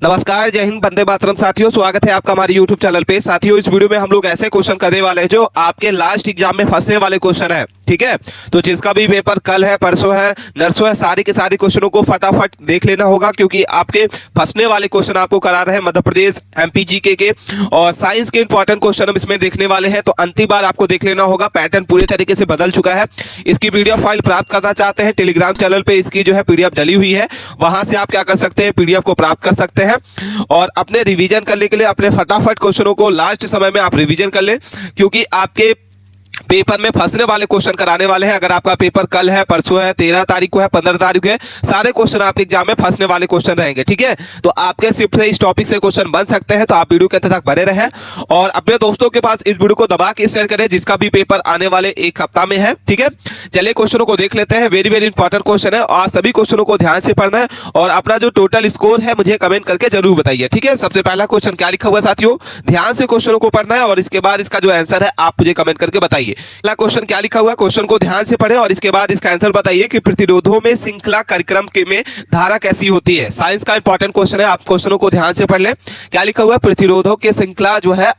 नमस्कार, जय हिंद, वंदे मातरम। साथियों, स्वागत है आपका हमारे YouTube चैनल पे। साथियों, इस वीडियो में हम लोग ऐसे क्वेश्चन करने वाले हैं जो आपके लास्ट एग्जाम में फंसने वाले क्वेश्चन है। ठीक है, तो जिसका भी पेपर कल है, परसों है, नरसों है, सारे के सारे क्वेश्चनों को फटाफट देख लेना होगा, क्योंकि आपके फंसने वाले क्वेश्चन आपको करा रहे हैं मध्य प्रदेश MP GK के और साइंस के इंपॉर्टेंट क्वेश्चन हम इसमें देखने वाले हैं। तो अंतिम बार आपको देख लेना होगा, पैटर्न पूरे तरीके से बदल चुका है। इसकी PDF फाइल प्राप्त करना चाहते हैं, टेलीग्राम चैनल पे इसकी जो है PDF डली हुई है, वहां से आप क्या कर सकते हैं, PDF को प्राप्त कर सकते हैं। और अपने रिवीजन करने के लिए अपने फटाफट क्वेश्चनों को लास्ट समय में आप रिवीजन कर लें, क्योंकि आपके पेपर में फंसने वाले क्वेश्चन कराने वाले हैं। अगर आपका पेपर कल है, परसों है, 13 तारीख को है, 15 तारीख को है, सारे क्वेश्चन आपके एग्जाम में फंसने वाले क्वेश्चन रहेंगे। ठीक है, तो आपके शिफ्ट से इस टॉपिक से क्वेश्चन बन सकते हैं, तो आप वीडियो के अंत तक बने रहें और अपने दोस्तों के पास इस वीडियो को दबा के शेयर करें, जिसका भी पेपर आने वाले एक हफ्ता में है। ठीक है, चलिए क्वेश्चनों को देख लेते हैं। वेरी वेरी इंपॉर्टेंट क्वेश्चन है और सभी क्वेश्चनों को ध्यान से पढ़ना है और अपना जो टोटल स्कोर है मुझे कमेंट करके जरूर बताइए। ठीक है, सबसे पहला क्वेश्चन क्या लिखा हुआ है साथियों, ध्यान से क्वेश्चनों को पढ़ना है और इसके बाद इसका जो आंसर है आप मुझे कमेंट करके बताइए। पहला क्वेश्चन क्या लिखा हुआ है, क्वेश्चन को ध्यान से पढ़ें और इसके बाद इसका आंसर बताइए कि प्रतिरोधों में श्रृंखला कार्यक्रम के में धारा कैसी होती है। साइंस का इंपॉर्टेंट क्वेश्चन है, आप क्वेश्चनों को ध्यान से पढ़ लें। क्या लिखा हुआ है, प्रतिरोधों के श्रृंखला जो है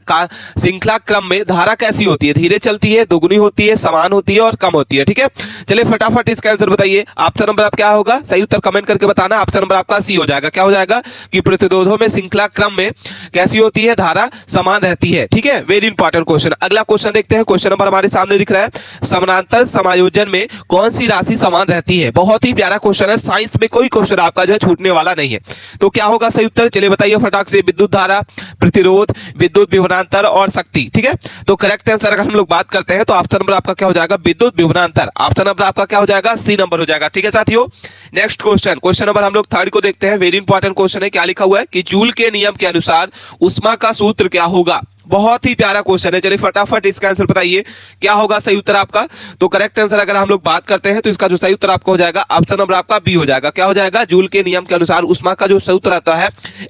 श्रृंखला क्रम में धारा कैसी होती है, धीरे चलती है, दोगुनी होती है, समान होती है और कम होती है। ठीक है, चलिए फटाफट इसका आंसर बताइए। ऑप्शन नंबर आप क्या होगा, सही उत्तर कमेंट करके बताना। ऑप्शन नंबर आपका सी हो जाएगा। क्या हो जाएगा कि प्रतिरोधों में श्रृंखला क्रम में कैसी होती है, धारा समान रहती है। ठीक है, वेरी इंपॉर्टेंट क्वेश्चन। अगला क्वेश्चन देखते हैं। क्वेश्चन नंबर हमारे सामने दिख रहा है, समानांतर समायोजन में कौन सी राशि समान रहती है। बहुत ही प्यारा क्वेश्चन है, साइंस में कोई क्वेश्चन आपका जो है छूटने वाला नहीं है। तो क्या होगा सही उत्तर, चलिए बताइए फटाक से। विद्युत धारा, प्रतिरोध, विद्युत विभवांतर और शक्ति। ठीक है, तो करेक्ट आंसर अगर हम लोग बात करते हैं तो ऑप्शन नंबर आपका क्या हो जाएगा, विद्युत विभवांतर। ऑप्शन नंबर आपका क्या हो जाएगा, सी नंबर हो जाएगा। ठीक है साथियों, नेक्स्ट क्वेश्चन, क्वेश्चन नंबर हम लोग थर्ड को देखते हैं। वेरी इंपॉर्टेंट क्वेश्चन है। क्या लिखा हुआ है कि जूल के नियम के अनुसार ऊष्मा का सूत्र क्या होगा। बहुत ही प्यारा क्वेश्चन है, चलिए फटाफट इसका आंसर बताइए क्या होगा सही उत्तर आपका। तो करेक्ट आंसर अगर हम लोग बात करते हैं तो इसका जो सही उत्तर आपका हो जाएगा ऑप्शन नंबर आपका बी हो जाएगा। क्या हो जाएगा, जूल के नियम के अनुसार ऊष्मा का जो सूत्र आता है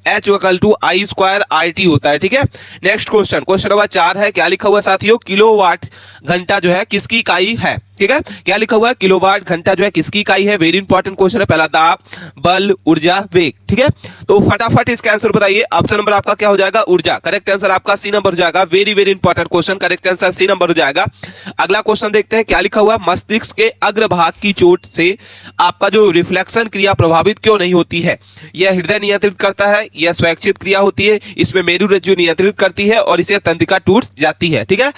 H=I²RT होता है। ठीक है, नेक्स्ट क्वेश्चन, क्वेश्चन नंबर 4 है। क्या लिखा हुआ है साथियों, किलोवाट घंटा जो है किसकी इकाई है। ठीक है, क्या लिखा हुआ है, किलोवाट घंटा जो है किसकी इकाई है। वेरी इंपॉर्टेंट क्वेश्चन है, पहला दाब, बल, ऊर्जा, वेग। ठीक है, तो फटाफट इसका आंसर बताइए। ऑप्शन नंबर आपका क्या हो जाएगा, ऊर्जा। करेक्ट आंसर आपका सी नंबर हो जाएगा। Very very important question, correct answer C number हो जाएगा। अगला क्वेश्चन देखते हैं। क्या लिखा हुआ है, मस्तिष्क के अग्रभाग की चोट से आपका जो रिफ्लेक्शन क्रिया प्रभावित क्यों नहीं होती है। यह हृदय नियंत्रित करता है, यह स्वैच्छिक क्रिया होती है, इसमें मेरुरज्जु नियंत्रित करती है और इसे तंत्रिका टूट जाती है। ठीक है,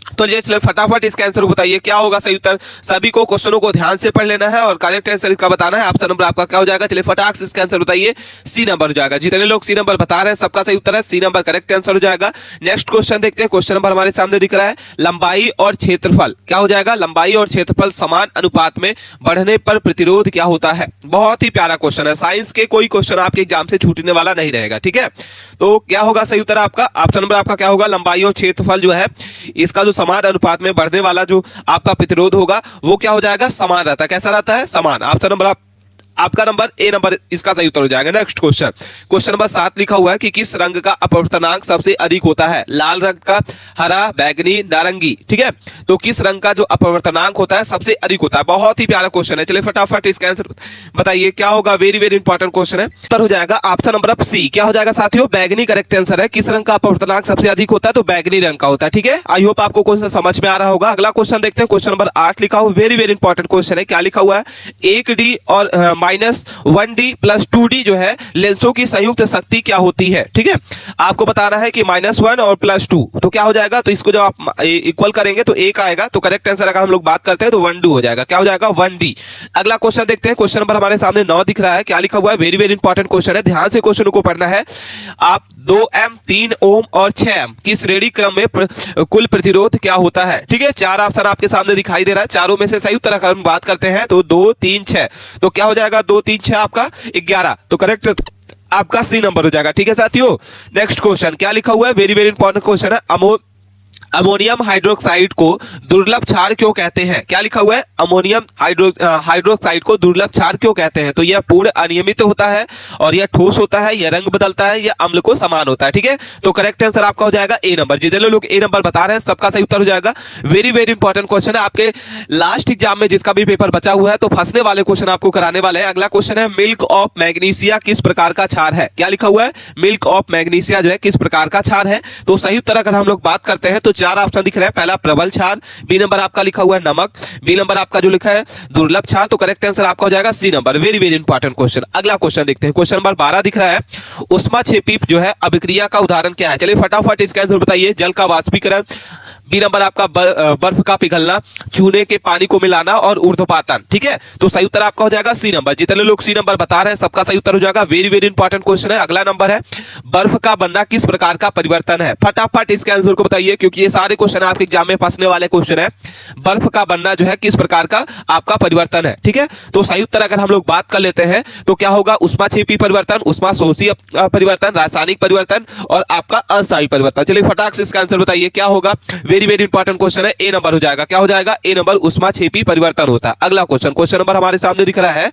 तो चलिए फटाफट इसका आंसर बताइए क्या होगा सही उत्तर। सभी को क्वेश्चनों को ध्यान से पढ़ लेना है और करेक्ट आंसर इसका बताना है। ऑप्शन नंबर आपका क्या हो जाएगा, चलिए फटाक से इसका आंसर बताइए, सी नंबर हो जाएगा। जितने लोग सी नंबर बता रहे हैं सबका सही उत्तर है सी नंबर, करेक्ट आंसर हो जाएगा। नेक्स्ट क्वेश्चन देखते हैं। क्वेश्चन नंबर हमारे सामने दिख रहा है, लंबाई और क्षेत्रफल। क्या हो जाएगा, लंबाई और क्षेत्रफल समान अनुपात में बढ़ने पर प्रतिरोध क्या होता है। बहुत ही प्यारा क्वेश्चन है, साइंस के कोई क्वेश्चन आपके एग्जाम से छूटने वाला नहीं रहेगा। ठीक है, तो क्या होगा सही उत्तर आपका, ऑप्शन नंबर आपका क्या होगा, लंबाई और क्षेत्रफल जो है इसका जो समान अनुपात में बढ़ने वाला जो आपका प्रतिरोध होगा वो क्या हो जाएगा, समान रहता है। कैसा रहता है, समान। ऑप्शन नंबर आपका नंबर ए नंबर इसका सही उत्तर हो जाएगा। नेक्स्ट क्वेश्चन, क्वेश्चन नंबर 7 लिखा हुआ है कि किस रंग का अपवर्तनांक सबसे अधिक होता है। लाल रंग का, हरा, बैंगनी, नारंगी। ठीक है, तो किस रंग का जो अपवर्तनांक होता है सबसे अधिक होता है। बहुत ही प्यारा क्वेश्चन है, चलिए फटाफट इसका आंसर बताइए क्या होगा। वेरी वेरी इंपॉर्टेंट क्वेश्चन है, उत्तर हो जाएगा ऑप्शन नंबर ऑफ सी। क्या हो जाएगा साथियों, बैंगनी करेक्ट आंसर है। किस रंग का अपवर्तनांक सबसे अधिक होता है, तो बैंगनी रंग का होता है। ठीक है, आई होप आपको क्वेश्चन समझ में आ रहा होगा। अगला क्वेश्चन देखते हैं। क्वेश्चन नंबर 8 लिखा हुआ, वेरी वेरी इंपॉर्टेंट क्वेश्चन है। क्या लिखा हुआ है, 1D और -1D + 2D जो है लेंसों की संयुक्त शक्ति क्या होती है। ठीक है, आपको बता रहा है कि -1 और +2, तो क्या हो जाएगा, तो इसको जब आप इक्वल करेंगे तो 1 आएगा। तो करेक्ट आंसर अगर हम लोग बात करते हैं तो 1D हो जाएगा। क्या हो जाएगा, 1D। अगला क्वेश्चन देखते हैं। क्वेश्चन नंबर हमारे सामने 9 दिख रहा है। क्या लिखा हुआ है, वेरी वेरी इंपॉर्टेंट क्वेश्चन है, ध्यान से क्वेश्चन को पढ़ना है। आप 2M, 3 ओम और 6M की श्रेणी क्रम में कुल प्रतिरोध क्या होता है। ठीक है, 4 ऑप्शन आपके सामने दिखाई दे रहा है, चारों में से सही उत्तर अगर हम बात करते हैं तो 2, 3, 6, तो क्या हो जाएगा, 2, 3, 6 आपका 11, तो करेक्ट आपका सी नंबर हो जाएगा। ठीक है साथियों, नेक्स्ट क्वेश्चन क्या लिखा हुआ है, वेरी वेरी इंपॉर्टेंट क्वेश्चन है। अमोनियम हाइड्रोक्साइड को दुर्लभ क्षार क्यों कहते हैं? क्या लिखा हुआ है? अमोनियम हाइड्रोक्साइड को दुर्लभ क्षार क्यों कहते हैं? तो यह पूर्ण अनियमित होता है, और यह ठोस होता है, यह रंग बदलता है, यह अम्ल को समान होता है। ठीक है, तो करेक्ट आंसर आपका हो जाएगा ए नंबर। जितने लोग ए नंबर बता रहे हैं सबका सही उत्तर हो जाएगा। वेरी वेरी इंपॉर्टेंट क्वेश्चन है आपके लास्ट एग्जाम में, जिसका भी पेपर बचा हुआ है तो फंसने वाले क्वेश्चन आपको कराने वाले हैं। अगला क्वेश्चन है, मिल्क ऑफ मैग्नीशिया किस प्रकार का क्षार है? क्या लिखा हुआ है? मिल्क ऑफ मैग्नीशिया जो है किस प्रकार का क्षार है? तो सही उत्तर अगर हम लोग बात करते हैं तो चार ऑप्शन दिख रहे हैं। पहला प्रबल क्षार, बी नंबर आपका लिखा हुआ है नमक, बी नंबर आपका जो लिखा है दुर्लभ क्षार। तो करेक्ट आंसर आपका हो जाएगा C number. Very very important question. अगला क्वेश्चन देखते हैं, क्वेश्चन नंबर 12 दिख रहा है, उष्माक्षेपी जो है अभिक्रिया का उदाहरण क्या है? चलिए फटाफट इसका आंसर बताइए। जल का वाष्पीकरण, बी नंबर आपका बर्फ का पिघलना, चूने के पानी को मिलाना और ऊर्ध्वपातन। ठीक है, तो सही उत्तर आपका हो जाएगा सी नंबर। जितने लोग सी नंबर बता रहे हैं सबका सही उत्तर हो जाएगा। वेरी वेरी इंपॉर्टेंट क्वेश्चन है। अगला नंबर है, बर्फ का बनना किस प्रकार का परिवर्तन है? फटाफट इसके आंसर को बताइए, क्योंकि ये सारे क्वेश्चन आपके एग्जाम में फंसने वाले क्वेश्चन है। बर्फ का बनना जो है किस प्रकार का आपका परिवर्तन है? ठीक है, तो सही उत्तर अगर हम लोग बात कर लेते हैं तो क्या होगा? उष्माक्षेपी परिवर्तन, उष्माशोषी परिवर्तन, रासायनिक परिवर्तन और आपका अस्थायी परिवर्तन। चलिए फटाक से इसका आंसर बताइए क्या होगा? वेरी वेरी इंपॉर्टेंट क्वेश्चन है। ए नंबर हो जाएगा। क्या हो जाएगा? ए नंबर, उष्माक्षेपी परिवर्तन होता है। अगला क्वेश्चन, क्वेश्चन नंबर हमारे सामने दिख रहा है,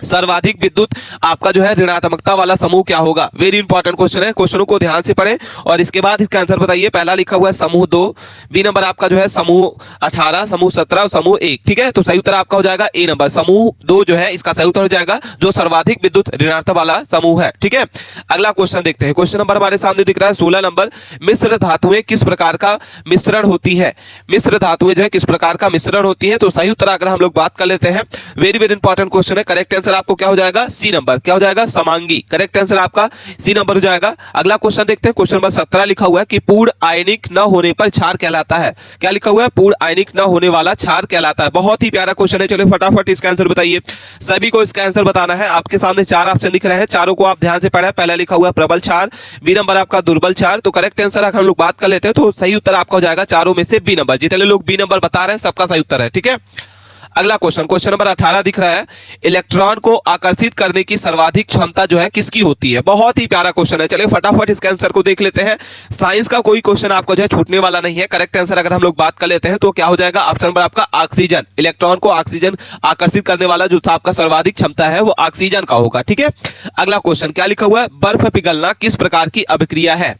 सर्वाधिक विद्युत आपका जो है ऋणात्मकता वाला समूह क्या होगा? वेरी इंपॉर्टेंट क्वेश्चन है, क्वेश्चनों को ध्यान से पढ़ें और इसके बाद इसका आंसर बताइए। पहला लिखा हुआ है समूह 2, बी नंबर आपका जो है समूह 18, समूह 17 और समूह 1। ठीक है, तो सही उत्तर आपका हो जाएगा ए नंबर, समूह 2 जो है इसका सही उत्तर हो जाएगा, जो सर्वाधिक विद्युत ऋणात्मक वाला समूह है। ठीक है, अगला क्वेश्चन देखते हैं, क्वेश्चन नंबर हमारे सामने दिख रहा है 16 नंबर, मिश्र धातुएं किस प्रकार का मिश्रण होती है? मिश्र धातुएं जो है किस प्रकार का मिश्रण होती है? तो सही उत्तर अगर हम लोग बात कर लेते हैं, वेरी वेरी इंपॉर्टेंट क्वेश्चन है। करेक्ट आंसर आपको क्या हो जाएगा? C number. क्या हो जाएगा? समांगी। करेक्ट आंसर आपका सी नंबर हो जाएगा। अगला क्वेश्चन देखते हैं, क्वेश्चन नंबर 17 लिखा हुआ है कि पूर्ण आयनिक न होने पर क्षार कहलाता है। क्या लिखा हुआ है? पूर्ण आयनिक न होने वाला क्षार कहलाता है। बहुत ही प्यारा क्वेश्चन है। चलिए फटाफट इसका आंसर बताइए। सभी को इसका आंसर बताना है। आपके सामने चार ऑप्शन दिख रहे हैं, चारों को आप ध्यान से पढ़ें। पहला लिखा हुआ है प्रबल क्षार, बी नंबर आपका दुर्बल क्षार। तो करेक्ट आंसर अगर हम लोग बात कर लेते हैं तो सही उत्तर आपका हो जाएगा चारों में से बी नंबर। जितने लोग बी नंबर बता रहे हैं सबका सही उत्तर है। ठीक है, अगला क्वेश्चन, क्वेश्चन नंबर 18 दिख रहा है, इलेक्ट्रॉन को आकर्षित करने की सर्वाधिक क्षमता जो है किसकी होती है? बहुत ही प्यारा क्वेश्चन है। चलिए फटाफट इसके आंसर को देख लेते हैं। साइंस का कोई क्वेश्चन आपको जो है छूटने वाला नहीं है। करेक्ट आंसर अगर हम लोग बात कर लेते हैं तो क्या हो जाएगा? ऑप्शन नंबर आपका ऑक्सीजन। इलेक्ट्रॉन को ऑक्सीजन आकर्षित करने वाला जो आपका सर्वाधिक क्षमता है वो ऑक्सीजन का होगा। ठीक है, अगला क्वेश्चन क्या लिखा हुआ है? बर्फ पिघलना किस प्रकार की अभिक्रिया है?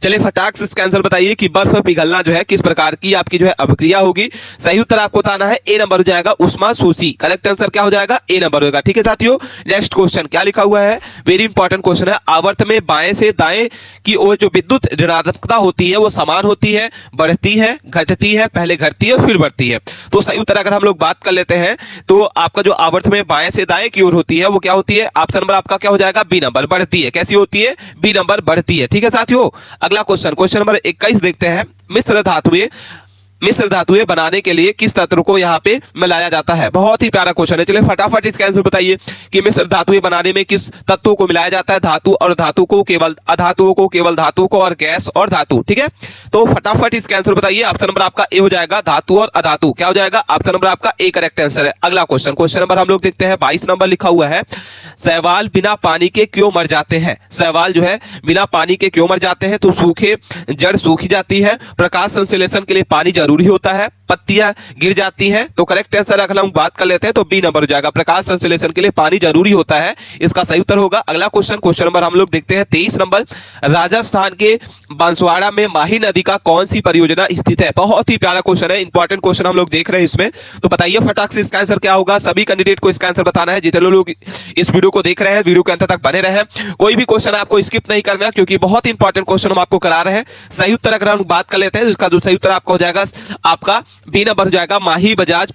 चलिए फटाक से इसका आंसर बताइए कि बर्फ पिघलना जो है किस प्रकार की आपकी जो है अभिक्रिया होगी। सही उत्तर आपको बताना है, ए नंबर हो जाएगा उष्माशोषी। करेक्ट आंसर क्या हो जाएगा? ए नंबर होगा। ठीक है साथियों, नेक्स्ट क्वेश्चन क्या लिखा हुआ है? वेरी इंपॉर्टेंट क्वेश्चन है, आवर्त में बाएं से दाएं की ओर जो विद्युत ऋणात्मकता होती है वो समान होती है, बढ़ती है, घटती है, पहले घटती है फिर बढ़ती है? तो सही उत्तर अगर हम लोग बात कर लेते हैं तो आपका जो आवर्त में बाएं से दाएं की ओर होती है वो क्या होती है? ऑप्शन नंबर आपका क्या हो जाएगा? बी नंबर, बढ़ती है। कैसी होती है? बी नंबर, बढ़ती है। ठीक है साथियों, अगला क्वेश्चन, क्वेश्चन नंबर 21 देखते हैं, मिश्र धातुएं बनाने के लिए किस तत्व को यहाँ पे मिलाया जाता है? बहुत ही प्यारा क्वेश्चन है। चलिए फटाफट इसका आंसर बताइए कि मिश्र धातुएं बनाने में किस तत्वों को मिलाया जाता है? धातु और धातु को, केवल अधातुओं को, केवल धातु को, और गैस और धातु। ठीक है, तो फटाफट इसका आंसर बताइए। ऑप्शन नंबर आपका ए हो जाएगा, धातु और अधातु। क्या हो जाएगा? ऑप्शन नंबर आपका ए करेक्ट आंसर है। अगला क्वेश्चन, क्वेश्चन नंबर हम लोग देखते हैं 22 नंबर लिखा हुआ है, शैवाल बिना पानी के क्यों मर जाते हैं? शैवाल जो है बिना पानी के क्यों मर जाते हैं? तो सूखे, जड़ सूखी जाती है, प्रकाश संश्लेषण के लिए पानी जरूरी होता है, पत्तियां गिर जाती हैं। तो करेक्ट आंसर अगर हम बात कर लेते हैं तो बी नंबर हो जाएगा, प्रकाश संश्लेषण के लिए पानी जरूरी होता है, इसका सही उत्तर होगा। अगला क्वेश्चन, क्वेश्चन नंबर हम लोग देखते हैं 23 नंबर, राजस्थान के बांसवाड़ा में माही नदी का कौन सी परियोजना स्थित है? बहुत ही प्यारा क्वेश्चन है, इंपॉर्टेंट क्वेश्चन हम लोग देख रहे हैं इसमें। तो बताइए फटाक से इसका आंसर क्या होगा? सभी कैंडिडेट को इसका आंसर बताना है। जितने लोग इस वीडियो को देख रहे हैं वीडियो के अंत तक बने रहे, कोई भी क्वेश्चन आपको स्किप नहीं करना, क्योंकि बहुत इंपॉर्टेंट क्वेश्चन हम आपको करा रहे हैं। सही उत्तर अगर हम बात कर लेते हैं, इसका जो सही उत्तर आपका हो जाएगा आपका बी नंबर हो जाएगा, माही बजाज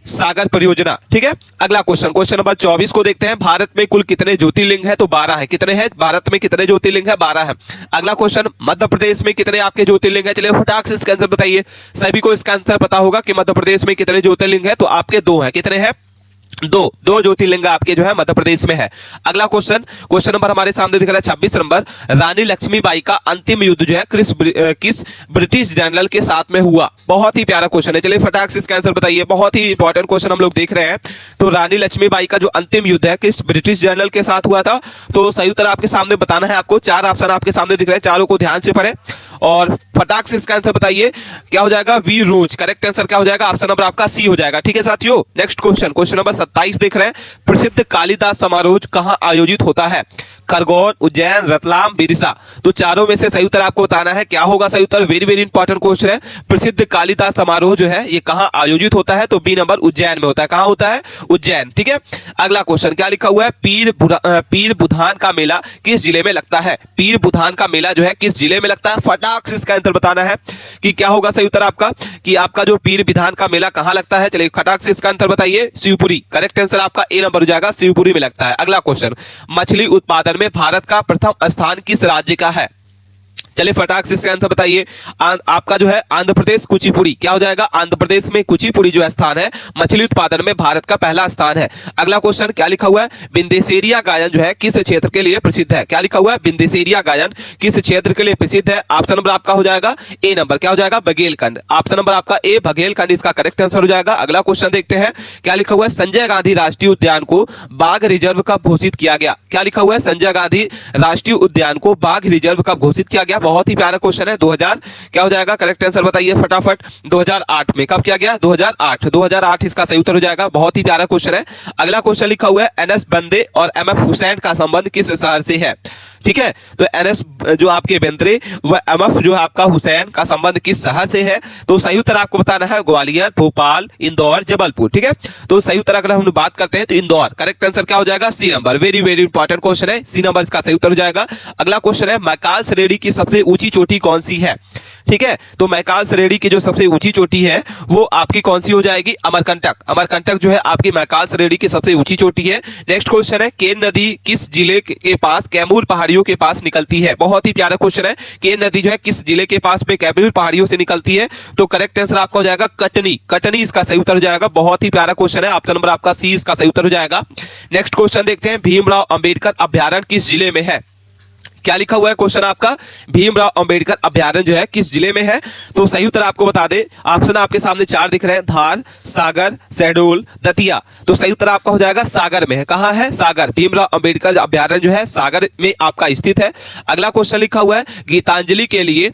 सागर परियोजना। ठीक है, अगला क्वेश्चन, क्वेश्चन नंबर 24 को देखते हैं, भारत में कुल कितने ज्योतिर्लिंग है? तो 12 है। कितने हैं भारत में? कितने ज्योतिर्लिंग है? 12 है। अगला क्वेश्चन, मध्य प्रदेश में कितने आपके ज्योतिर्लिंग है? चलिए फटाक से इसका आंसर बताइए। सभी को इसका आंसर पता होगा कि मध्य प्रदेश में कितने ज्योतिर्लिंग है? तो आपके 2 है। कितने हैं? दो ज्योतिर्लिंग आपके जो है मध्य प्रदेश में है। अगला क्वेश्चन, क्वेश्चन नंबर हमारे सामने दिख रहा है 26 नंबर, रानी लक्ष्मीबाई का अंतिम युद्ध जो है किस ब्रिटिश जनरल के साथ में हुआ? बहुत ही प्यारा क्वेश्चन है। चलिए फटाक से इसका आंसर बताइए। बहुत ही इंपॉर्टेंट क्वेश्चन हम लोग देख रहे हैं। तो रानी लक्ष्मीबाई का जो अंतिम युद्ध है किस ब्रिटिश जनरल के साथ हुआ था? तो सही उत्तर आपके सामने बताना है आपको। 4 ऑप्शन आपके सामने दिख रहे हैं, चारों को ध्यान से पढ़े और फटाक से इसका आंसर बताइए क्या हो जाएगा, वी रोज। करेक्ट आंसर क्या हो जाएगा, ऑप्शन नंबर आपका सी हो जाएगा। ठीक है साथियों, नेक्स्ट क्वेश्चन, क्वेश्चन नंबर 27 देख रहे हैं। प्रसिद्ध कालिदास समारोह कहां आयोजित होता है, खरगोन, उज्जैन, रतलाम, विदिशा। तो चारों में से सही उत्तर आपको बताना है, क्या होगा सही उत्तर। वेरी वेरी इंपॉर्टेंट क्वेश्चन है। प्रसिद्ध कालिदास समारोह जो है ये कहां आयोजित होता है, तो बी नंबर उज्जैन में होता है। कहां होता है, उज्जैन। ठीक है, अगला क्वेश्चन क्या लिखा हुआ है, पीर बुधान का मेला किस जिले में लगता है। पीर बुधान का मेला जो है किस जिले में लगता है, फटाक से इसका आंसर बताना है कि क्या होगा सही उत्तर आपका, कि आपका जो पीर विधान का मेला कहां लगता है। चलिए फटाक से इसका आंसर बताइए, शिवपुरी। करेक्ट आंसर आपका ए नंबर हो जाएगा, शिवपुरी में लगता है। अगला क्वेश्चन, मछली उत्पादन में भारत का प्रथम स्थान किस राज्य का है। चलिए फटाक से इसका आंसर बताइए, आपका जो है आंध्र प्रदेश, कुचिपुड़ी। क्या हो जाएगा, आंध्र प्रदेश में कुचिपुड़ी जो स्थान है मछली उत्पादन में भारत का पहला स्थान है। अगला क्वेश्चन क्या लिखा हुआ है, बिंदेसेरिया गायन जो है किस क्षेत्र के लिए प्रसिद्ध है। क्या लिखा हुआ है, बिंदेसेरिया गायन किस क्षेत्र के लिए प्रसिद्ध है। ऑप्शन नंबर आपका हो जाएगा ए नंबर, क्या हो जाएगा, बघेलखंड। ऑप्शन नंबर आपका ए बघेलखंड इसका करेक्ट आंसर हो जाएगा। अगला क्वेश्चन देखते हैं, क्या लिखा हुआ है, संजय गांधी राष्ट्रीय उद्यान को बाघ रिजर्व कब घोषित किया गया। क्या लिखा हुआ है, संजय गांधी राष्ट्रीय उद्यान को बाघ रिजर्व कब घोषित किया गया। बहुत ही प्यारा क्वेश्चन है, 2000 क्या हो जाएगा, करेक्ट आंसर बताइए फटाफट। 2008 में, कब किया गया, 2008 इसका सही उत्तर हो जाएगा। बहुत ही प्यारा क्वेश्चन है। अगला क्वेश्चन लिखा हुआ है, एनएस बंदे और एमएफ हुसैन का संबंध किस शहर से है। ठीक है, तो एनएस जो आपके बेंद्रे व एमएफ जो आपका हुसैन का संबंध किस शहर से है, तो सही उत्तर आपको बताना है ग्वालियर, भोपाल, इंदौर, जबलपुर। ठीक है, तो सही उत्तर अगर हम बात करते हैं तो इंदौर। करेक्ट आंसर क्या हो जाएगा, C number. Very very important question है, सी नंबर इसका सही उत्तर हो जाएगा। अगला क्वेश्चन है, मैकाल श्रेणी की सबसे ऊंची चोटी कौन सी है। ठीक है, तो मैकाल श्रेणी की जो सबसे ऊंची चोटी है वो आपकी कौन सी हो जाएगी, अमरकंटक। अमरकंटक जो है आपकी मैकाल श्रेणी की सबसे ऊंची चोटी है। नेक्स्ट क्वेश्चन है, केन नदी किस जिले के पास कैमूर पहाड़ियों के पास निकलती है। बहुत ही प्यारा क्वेश्चन है, केन नदी जो है किस जिले के पास में कैमूर पहाड़ियों से निकलती है, तो करेक्ट आंसर आपका हो जाएगा कटनी। कटनी इसका सही उत्तर हो जाएगा। बहुत ही प्यारा क्वेश्चन है, ऑप्शन नंबर आपका सी इसका सही उत्तर हो जाएगा। नेक्स्ट क्वेश्चन देखते हैं, भीमराव अंबेडकर अभ्यारण्य किस जिले में है। क्या लिखा हुआ है क्वेश्चन आपका, भीमराव अंबेडकर अभ्यारण्य जो है किस जिले में है, तो सही उत्तर आपको बता दे। ऑप्शन आपके सामने 4 दिख रहे हैं, धार, सागर, शहडोल, दतिया। तो सही उत्तर आपका हो जाएगा सागर में है। कहां है, सागर। भीमराव अंबेडकर अभ्यारण्य जो है सागर में आपका स्थित है। अगला क्वेश्चन लिखा हुआ है, गीतांजलि के लिए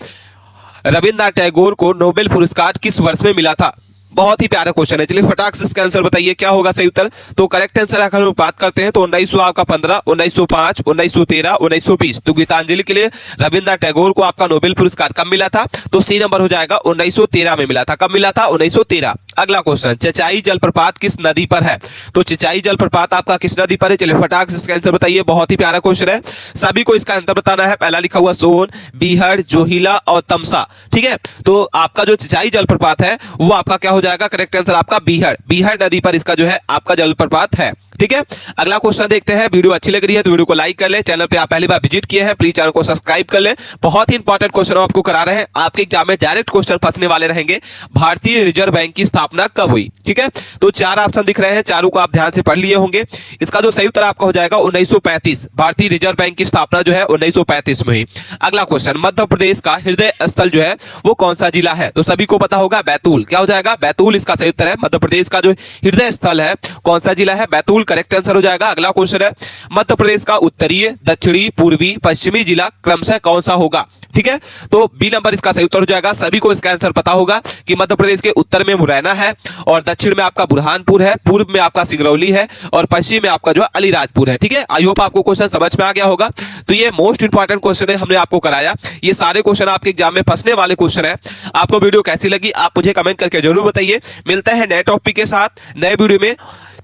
रविन्द्रनाथ टैगोर को नोबेल पुरस्कार किस वर्ष में मिला था। बहुत ही प्यारा क्वेश्चन है। चलिए फटाक से इसका आंसर बताइए क्या होगा सही उत्तर। तो करेक्ट आंसर अगर हम बात करते हैं तो 1915, 1905, 1913, 1920। तो गीतांजलि के लिए रविन्द्रनाथ टैगोर को आपका नोबेल पुरस्कार कब मिला था, तो सी नंबर हो जाएगा 1913 में मिला था। कब मिला था, 1913। अगला क्वेश्चन, चचाई जलप्रपात किस नदी पर है, तो चचाई जलप्रपात आपका किस नदी पर है। चलिए फटाक से इसका आंसर बताइए। बहुत ही प्यारा क्वेश्चन है, सभी को इसका आंसर बताना है। पहला लिखा हुआ सोन, बीहड़, जोहिला और तमसा। ठीक है, तो आपका जो चचाई जलप्रपात है वो आपका क्या हो जाएगा, करेक्ट आंसर आपका बीहड़। बीहड़ नदी पर इसका जो है आपका जलप्रपात है। ठीक है, अगला क्वेश्चन देखते हैं। वीडियो अच्छी लग रही है तो वीडियो को लाइक कर ले। चैनल पे आप पहली बार विजिट किए हैं प्लीज चैनल को सब्सक्राइब कर ले। बहुत ही इंपॉर्टेंट क्वेश्चन आपको करा रहे हैं, आपके एग्जाम में डायरेक्ट क्वेश्चन फंसने वाले रहेंगे। भारतीय रिजर्व बैंक की स्थापना कब हुई। ठीक है, तो 4 ऑप्शन दिख रहे हैं, चारों को आप ध्यान से पढ़ लिए होंगे। इसका जो सही उत्तर आपका हो जाएगा 1935। भारतीय रिजर्व बैंक की स्थापना जो है 1935 में हुई। अगला क्वेश्चन, मध्य प्रदेश का हृदय स्थल जो है वो कौन सा जिला है, तो सभी को पता होगा बैतूल। क्या हो जाएगा, बैतूल इसका सही उत्तर है। मध्य प्रदेश का जो हृदय स्थल है कौन सा जिला है, बैतूल। करेक्ट आंसर हो जाएगा। अगला क्वेश्चन है, मध्य प्रदेश का उत्तरीय, दक्षिणी, पूर्वी, पश्चिमी जिला क्रमशः कौन सा होगा। ठीक है, तो बी नंबर इसका सही उत्तर हो जाएगा। सभी को इसका आंसर पता होगा कि मध्य प्रदेश के उत्तर में मुरैना है और दक्षिण में आपका बुरहानपुर है, पूर्व में आपका सिंगरौली है और पश्चिम में आपका जो अलीराजपुर है। ठीक है, आई होप आपको क्वेश्चन समझ में आ गया होगा। तो ये मोस्ट इंपॉर्टेंट क्वेश्चन है, हमने आपको कराया। ये सारे क्वेश्चन आपके एग्जाम में फंसने वाले क्वेश्चन है। आपको वीडियो कैसी लगी आप मुझे कमेंट करके जरूर बताइए। मिलते हैं नए टॉपिक के साथ नए वीडियो में,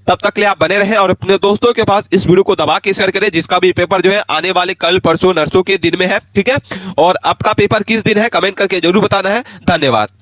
तब तक के लिए आप बने रहें और अपने दोस्तों के पास इस वीडियो को दबा के शेयर करें, जिसका भी पेपर जो है आने वाले कल परसों नरसों के दिन में है। ठीक है, और आपका पेपर किस दिन है कमेंट करके जरूर बताना है। धन्यवाद।